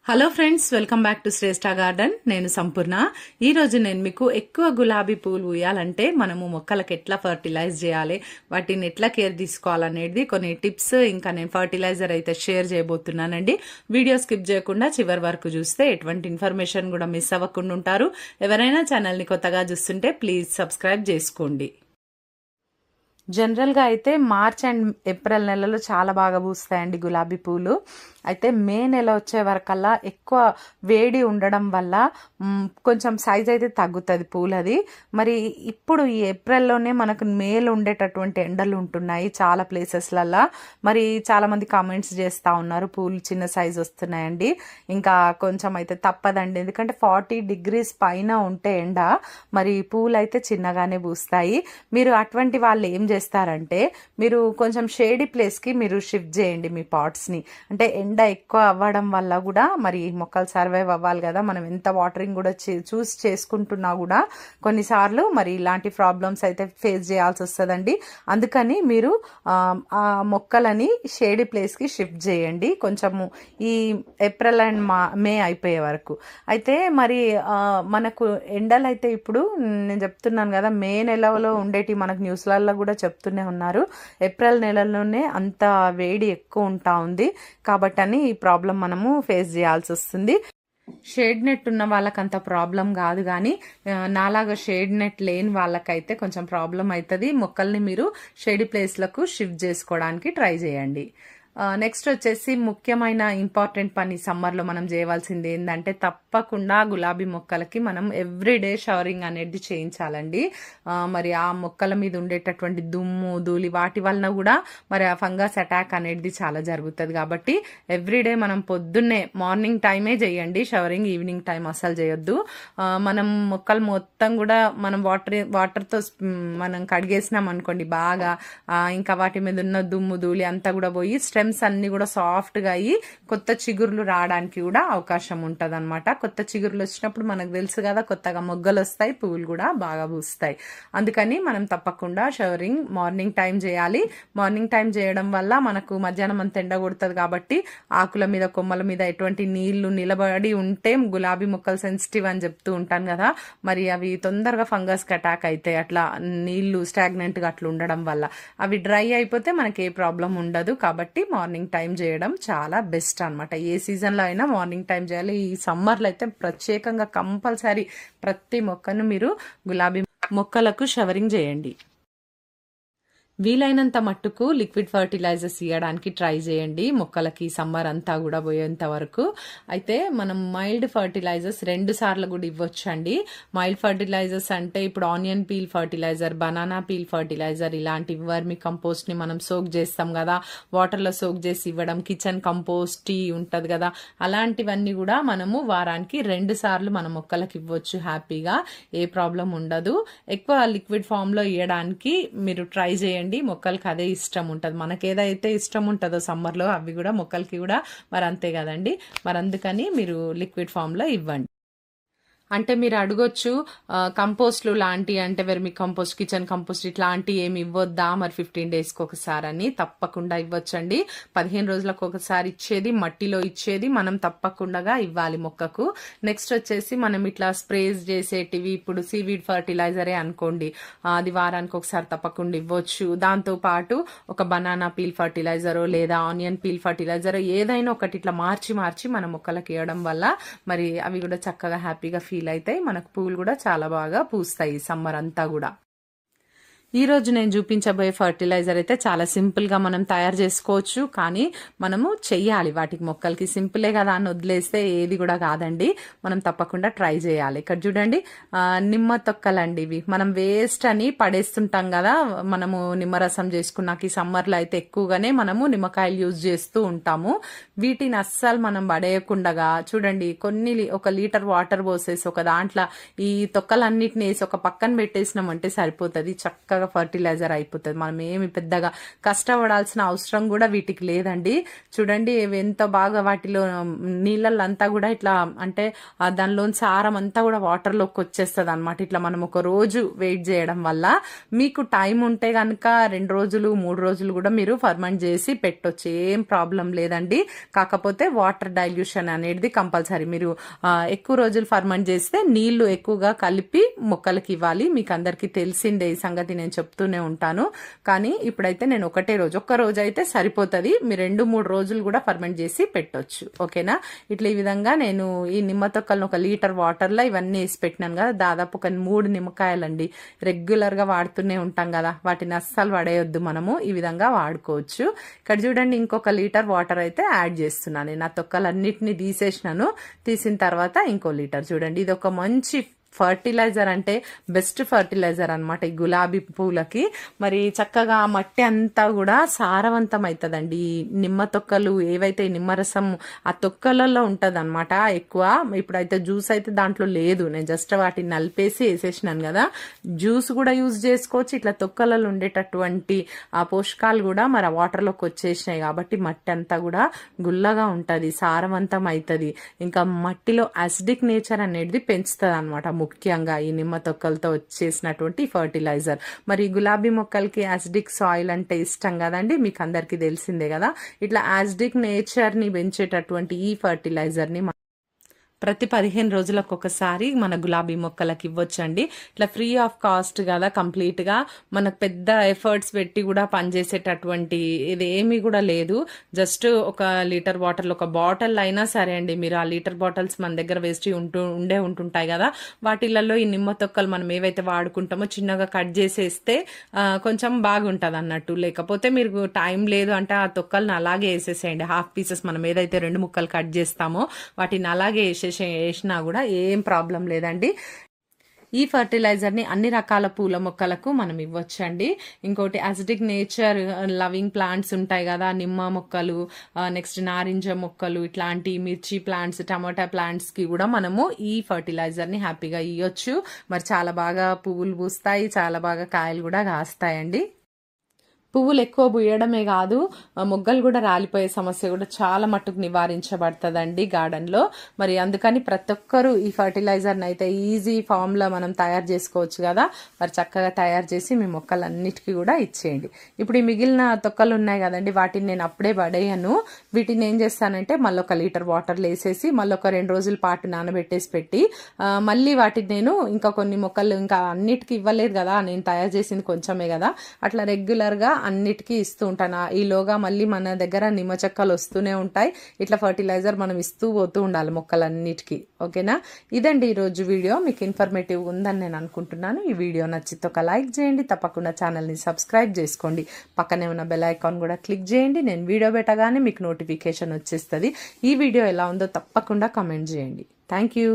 Hello friends, welcome back to Shreshtha garden. నేను సంపూర్ణ. ఈరోజు నేను మీకు ఎక్కువ గులాబీ పూలు పూయాలంటే మనము మొక్కలకు ఎట్లా ఫర్టిలైజ్ చేయాలి, వాటిని ఎట్లా కేర్ తీసుకోవాలనేది కొన్ని టిప్స్, ఇంకా నేను ఫర్టిలైజర్ అయితే షేర్ చేయబోతున్నానండి. వీడియో స్కిప్ చేయకుండా చివరి వరకు చూస్తే ఎటువంటి ఇన్ఫర్మేషన్ కూడా మిస్ అవ్వకుండా ఉంటారు. ఎవరైనా ఛానల్ని కొత్తగా చూస్తుంటే ప్లీజ్ సబ్స్క్రైబ్ చేసుకోండి. జనరల్గా అయితే మార్చ్ అండ్ ఏప్రిల్ నెలలో చాలా బాగా పూస్తాయండి గులాబీ పూలు. అయితే మే నెల వచ్చే వరకల్లా ఎక్కువ వేడి ఉండడం వల్ల కొంచెం సైజ్ అయితే తగ్గుతుంది పూలది. మరి ఇప్పుడు ఈ ఏప్రిల్లోనే మనకు మేలు ఉండేటటువంటి ఎండలు ఉంటున్నాయి చాలా ప్లేసెస్లల్లో. మరి చాలామంది కామెంట్స్ చేస్తూ ఉన్నారు పూలు చిన్న సైజ్ వస్తున్నాయండి. ఇంకా కొంచెం అయితే తప్పదండి, ఎందుకంటే 40 degrees పైన ఉంటే ఎండ, మరి పూలు అయితే చిన్నగానే పూస్తాయి. మీరు అటువంటి వాళ్ళు ఏం చేస్తారంటే మీరు కొంచెం షేడీ ప్లేస్కి మీరు షిఫ్ట్ చేయండి మీ పాట్స్ని. అంటే ఎండ ఎక్కువ అవ్వడం వల్ల కూడా మరి మొక్కలు సర్వైవ్ అవ్వాలి కదా, మనం ఎంత వాటరింగ్ కూడా చూస్ చేసుకుంటున్నా కూడా కొన్నిసార్లు మరి ఇలాంటి ప్రాబ్లమ్స్ అయితే ఫేస్ చేయాల్సి వస్తుందండి. అందుకని మీరు ఆ మొక్కలని షేడీ ప్లేస్కి షిఫ్ట్ చేయండి కొంచెము ఈ ఏప్రిల్ అండ్ మే అయిపోయే వరకు. అయితే మరి మనకు ఎండలు అయితే ఇప్పుడు నేను చెప్తున్నాను కదా, మే నెలలో ఉండేటి మనకు న్యూస్లలో కూడా చెప్తూనే ఉన్నారు. ఏప్రిల్ నెలలోనే అంత వేడి ఎక్కువ ఉంటా ఉంది కాబట్టి ఈ ప్రాబ్లం మనము ఫేస్ చేయాల్సి వస్తుంది. షేడ్ నెట్ ఉన్న వాళ్ళకి అంత ప్రాబ్లం కాదు, కానీ నాలాగా షేడ్ నెట్ లేని వాళ్ళకైతే కొంచెం ప్రాబ్లం అవుతుంది. మొక్కల్ని మీరు షేడీ ప్లేస్లకు షిఫ్ట్ చేసుకోవడానికి ట్రై చేయండి. నెక్స్ట్ వచ్చేసి ముఖ్యమైన ఇంపార్టెంట్ పని సమ్మర్లో మనం చేయవలసింది ఏంటంటే తప్పకుండా గులాబీ మొక్కలకి మనం ఎవ్రీడే షవరింగ్ అనేది చేయించాలండి. మరి ఆ మొక్కల మీద ఉండేటటువంటి దుమ్ము ధూళి వాటి వలన కూడా మరి ఆ ఫంగస్ అటాక్ అనేది చాలా జరుగుతుంది. కాబట్టి ఎవ్రీడే మనం పొద్దున్నే మార్నింగ్ టైమే చేయండి షవరింగ్, ఈవినింగ్ టైం అస్సలు చేయొద్దు. మనం మొక్కలు మొత్తం కూడా మనం వాటర్తో మనం కడిగేసినాం అనుకోండి బాగా, ఇంకా వాటి మీద ఉన్న దుమ్ము ధూళి అంతా కూడా పోయి స్టెమ్స్ అన్ని కూడా సాఫ్ట్గా అయ్యి కొత్త చిగుర్లు రావడానికి కూడా అవకాశం ఉంటుంది అనమాట. కొత్త చిగుర్లు వచ్చినప్పుడు మనకు తెలుసు కదా, కొత్తగా మొగ్గలు వస్తాయి, పువ్వులు కూడా బాగా పూస్తాయి. అందుకని మనం తప్పకుండా షవరింగ్ మార్నింగ్ టైం చేయాలి. మార్నింగ్ టైం చేయడం వల్ల మనకు మధ్యాహ్నం అంత ఎండ కొడుతుంది కాబట్టి ఆకుల మీద కొమ్మల మీద ఎటువంటి నీళ్లు నిలబడి ఉంటే గులాబీ మొక్కలు సెన్సిటివ్ అని చెప్తూ ఉంటాను కదా, మరి అవి తొందరగా ఫంగస్కి అటాక్ అవుతాయి. అట్లా నీళ్లు స్టాగ్నెంట్గా అట్లా ఉండడం వల్ల అవి డ్రై అయిపోతే మనకి ఏ ప్రాబ్లం ఉండదు. కాబట్టి మార్నింగ్ టైం చేయడం చాలా బెస్ట్ అనమాట. ఏ సీజన్లో అయినా మార్నింగ్ టైం చేయాలి. ఈ సమ్మర్లో అయితే ప్రత్యేకంగా కంపల్సరీ ప్రతి మొక్కను మీరు గులాబీ మొక్కలకు షవరింగ్ చేయండి. వీలైనంత మట్టుకు లిక్విడ్ ఫర్టిలైజర్స్ ఇవ్వడానికి ట్రై చేయండి మొక్కలకి సమ్మర్ అంతా కూడా పోయేంత వరకు. అయితే మనం మైల్డ్ ఫర్టిలైజర్స్ 2 సార్లు కూడా ఇవ్వచ్చండి. మైల్డ్ ఫర్టిలైజర్స్ అంటే ఇప్పుడు onion peel fertilizer, banana peel fertilizer, ఇలాంటి వర్మి కంపోస్ట్ని మనం సోక్ చేస్తాం కదా, వాటర్లో సోక్ చేసి ఇవ్వడం, కిచెన్ కంపోస్ట్ టీ ఉంటుంది కదా, అలాంటివన్నీ కూడా మనము వారానికి 2 సార్లు మన మొక్కలకి ఇవ్వచ్చు హ్యాపీగా, ఏ ప్రాబ్లం ఉండదు. ఎక్కువ లిక్విడ్ ఫామ్లో ఇవ్వడానికి మీరు ట్రై చేయండి. మొక్కలకి అదే ఇష్టం ఉంటుంది. మనకి ఏదైతే ఇష్టం ఉంటుందో సమ్మర్లో అవి కూడా మొక్కలకి కూడా మరి అంతే కదండి. మరి అందుకని మీరు లిక్విడ్ ఫామ్లో ఇవ్వండి. అంటే మీరు అడగొచ్చు కంపోస్ట్లు లాంటి, అంటే వెర్మి కంపోస్ట్, కిచెన్ కంపోస్ట్ ఇట్లాంటి ఏమి ఇవ్వద్దా మరి 15 daysకి ఒకసారి అని? తప్పకుండా ఇవ్వచ్చండి. 15 రోజులకు ఒకసారి ఇచ్చేది, మట్టిలో ఇచ్చేది మనం తప్పకుండా ఇవ్వాలి మొక్కకు. నెక్స్ట్ వచ్చేసి మనం ఇట్లా స్ప్రేస్ చేసేటివి ఇప్పుడు సీవీడ్ ఫర్టిలైజరే అనుకోండి, అది వారానికి ఒకసారి తప్పకుండా ఇవ్వచ్చు. దాంతో పాటు ఒక బనానా పీల్ ఫర్టిలైజరో లేదా ఆనియన్ పీల్ ఫర్టిలైజరో ఏదైనా ఒకటి ఇట్లా మార్చి మన మొక్కలకు ఇవ్వడం వల్ల మరి అవి కూడా చక్కగా హ్యాపీగా ఫీల్ అవుతాయి. మనకు పూలు కూడా చాలా బాగా పూస్తాయి సమ్మర్ అంతా కూడా. ఈ రోజు నేను చూపించబోయే ఫర్టిలైజర్ అయితే చాలా సింపుల్గా మనం తయారు చేసుకోవచ్చు, కానీ మనము చెయ్యాలి. వాటికి మొక్కలకి సింపులే కదా అని వదిలేస్తే ఏది కూడా కాదండి, మనం తప్పకుండా ట్రై చేయాలి. ఇక్కడ చూడండి, నిమ్మ తొక్కలండి ఇవి. మనం వేస్ట్ అని పడేస్తుంటాం కదా, మనము నిమ్మరసం చేసుకున్నాక ఈ సమ్మర్లో అయితే ఎక్కువగానే మనము నిమ్మకాయలు యూజ్ చేస్తూ ఉంటాము. వీటిని అస్సలు మనం పడేయకుండా చూడండి, ఒక లీటర్ వాటర్ పోసేసి ఒక దాంట్లో ఈ తొక్కలన్నిటిని వేసి ఒక పక్కన పెట్టేసినామంటే సరిపోతుంది. చక్కగా తొందరగా ఫర్టిలైజర్ అయిపోతుంది. మనం ఏమి పెద్దగా కష్టపడాల్సిన అవసరం కూడా వీటికి లేదండి. చూడండి ఎంత బాగా వాటిలో నీళ్ళంతా కూడా ఇట్లా అంటే దానిలో సారం అంతా కూడా వాటర్లోకి వచ్చేస్తుంది అనమాట. ఇట్లా మనం ఒక రోజు వెయిట్ చేయడం వల్ల మీకు టైం ఉంటే కనుక 2 రోజులు 3 రోజులు కూడా మీరు ఫర్మెంట్ చేసి పెట్టొచ్చు, ఏం ప్రాబ్లం లేదండి. కాకపోతే వాటర్ డైల్యూషన్ అనేది కంపల్సరీ. మీరు ఎక్కువ రోజులు ఫర్మెంట్ చేస్తే నీళ్లు ఎక్కువగా కలిపి మొక్కలకి ఇవ్వాలి. మీకు అందరికీ తెలిసిందే ఈ సంగతి, నేను చెప్తూనే ఉంటాను. కానీ ఇప్పుడైతే నేను ఒక్క రోజు అయితే సరిపోతుంది. మీరు 2-3 రోజులు కూడా ఫర్మెంట్ చేసి పెట్టొచ్చు. ఓకేనా? ఇట్లా ఈ విధంగా నేను ఈ నిమ్మ తొక్కలను 1 లీటర్ వాటర్లో ఇవన్నీ వేసి పెట్టినాను కదా, దాదాపు ఒక 3 నిమ్మకాయలండి. రెగ్యులర్ గా వాడుతూనే ఉంటాం కదా, వాటిని అస్సలు పడేయొద్దు, మనము ఈ విధంగా వాడుకోవచ్చు. ఇక్కడ చూడండి ఇంకొక లీటర్ వాటర్ అయితే యాడ్ చేస్తున్నాను. నా తొక్కలన్నిటిని తీసిన తర్వాత ఇంకో లీటర్. చూడండి ఇది ఒక మంచి ఫర్టిలైజర్, అంటే బెస్ట్ ఫర్టిలైజర్ అనమాట ఈ గులాబీ పూలకి. మరి చక్కగా మట్టి అంతా కూడా సారవంతం అవుతుందండి. ఈ నిమ్మ తొక్కలు ఏవైతే నిమ్మరసం ఆ తొక్కలలో ఉంటది అనమాట ఎక్కువ. ఇప్పుడైతే జ్యూస్ అయితే దాంట్లో లేదు, నేను జస్ట్ వాటిని నలిపేసి వేసేసినాను కదా. జ్యూస్ కూడా యూజ్ చేసుకోవచ్చు. ఇట్లా తొక్కలలో ఉండేటటువంటి ఆ పోషకాలు కూడా మరి ఆ వాటర్లోకి వచ్చేసినాయి కాబట్టి మట్టి అంతా కూడా గుల్లగా ఉంటది, సారవంతం అవుతుంది. ఇంకా మట్టిలో యాసిడిక్ నేచర్ అనేది పెంచుతుంది అనమాట, ముఖ్యంగా ఈ నిమ్మ తొక్కలతో వచ్చేసినటువంటి ఫర్టిలైజర్. మరి గులాబీ మొక్కలకి యాసిడిక్ సాయిల్ అంటే ఇష్టం కదండి, మీకు అందరికీ తెలిసిందే కదా. ఇట్లా యాసిడిక్ నేచర్ ని పెంచేటటువంటి ఈ ఫర్టిలైజర్ ని ప్రతి 15 రోజులకు ఒకసారి మన గులాబీ మొక్కలకి ఇవ్వచ్చండి. ఇట్లా ఫ్రీ ఆఫ్ కాస్ట్ కదా, కంప్లీట్ గా మనకు పెద్ద ఎఫర్ట్స్ పెట్టి కూడా పనిచేసేటటువంటి ఇది ఏమీ కూడా లేదు. జస్ట్ 1 లీటర్ వాటర్లో 1 బాటిల్ అయినా సరే అండి, మీరు ఆ లీటర్ బాటిల్స్ మన దగ్గర వేస్ట్ ఉంటుంటాయి కదా, వాటిలలో ఈ నిమ్మ తొక్కలు మనం ఏవైతే వాడుకుంటామో చిన్నగా కట్ చేసేస్తే కొంచెం బాగుంటది అన్నట్టు. లేకపోతే మీరు టైం లేదు అంటే ఆ తొక్కలను అలాగే వేసేసేయండి. హాఫ్ పీసెస్ మనం ఏదైతే 2 ముక్కలు కట్ చేస్తామో వాటిని అలాగే వేసినా కూడా ఏం ప్రాబ్లం లేదండి. ఈ ఫర్టిలైజర్ ని అన్ని రకాల పూల మొక్కలకు మనం ఇవ్వచ్చండి. ఇంకోటి యాసిడిక్ నేచర్ లవింగ్ ప్లాంట్స్ ఉంటాయి కదా, నిమ్మ మొక్కలు, నెక్స్ట్ నారింజ మొక్కలు, ఇట్లాంటి మిర్చి ప్లాంట్స్, టమాటా ప్లాంట్స్ కి కూడా మనము ఈ ఫర్టిలైజర్ ని హ్యాపీగా ఇవ్వచ్చు. మరి చాలా బాగా పువ్వులు పూస్తాయి, చాలా బాగా కాయలు కూడా కాస్తాయండి. పువ్వులు ఎక్కువ పూయడమే కాదు, మొగ్గలు కూడా రాలిపోయే సమస్య కూడా చాలా మట్టుకు నివారించబడుతుందండి గార్డెన్ లో. మరి అందుకని ప్రతి ఒక్కరూ ఈ ఫర్టిలైజర్ని అయితే ఈజీ ఫామ్ లో మనం తయారు చేసుకోవచ్చు కదా. మరి చక్కగా తయారు చేసి మీ మొక్కలన్నిటికీ కూడా ఇచ్చేయండి. ఇప్పుడు ఈ మిగిలిన తొక్కలు ఉన్నాయి కదండి, వాటిని నేను అప్పుడే పడేయను. వీటిని ఏం చేస్తానంటే మళ్ళీ 1 లీటర్ వాటర్లో వేసేసి మళ్ళీ 2 రోజుల పాటు నానబెట్టేసి పెట్టి మళ్ళీ వాటిని నేను ఇంకా కొన్ని మొక్కలు ఇంకా అన్నిటికీ ఇవ్వలేదు కదా, నేను తయారు చేసింది కొంచెమే కదా, అట్లా రెగ్యులర్ గా అన్నిటికీ ఇస్తూ ఉంటాను. ఈలోగా మళ్ళీ మన దగ్గర నిమ్మ చెక్కలు వస్తూనే ఉంటాయి. ఇట్లా ఫర్టిలైజర్ మనం ఇస్తూ పోతూ ఉండాలి మొక్కలన్నిటికీ. ఓకేనా? ఇదండి ఈరోజు వీడియో. మీకు ఇన్ఫర్మేటివ్ ఉందని నేను అనుకుంటున్నాను. ఈ వీడియో నచ్చితే ఒక లైక్ చేయండి, తప్పకుండా ఛానల్ని సబ్స్క్రైబ్ చేసుకోండి, పక్కనే ఉన్న బెల్ ఐకాన్ కూడా క్లిక్ చేయండి. నేను వీడియో పెట్టగానే మీకు నోటిఫికేషన్ వచ్చేస్తుంది. ఈ వీడియో ఎలా ఉందో తప్పకుండా కామెంట్ చేయండి. Thank you.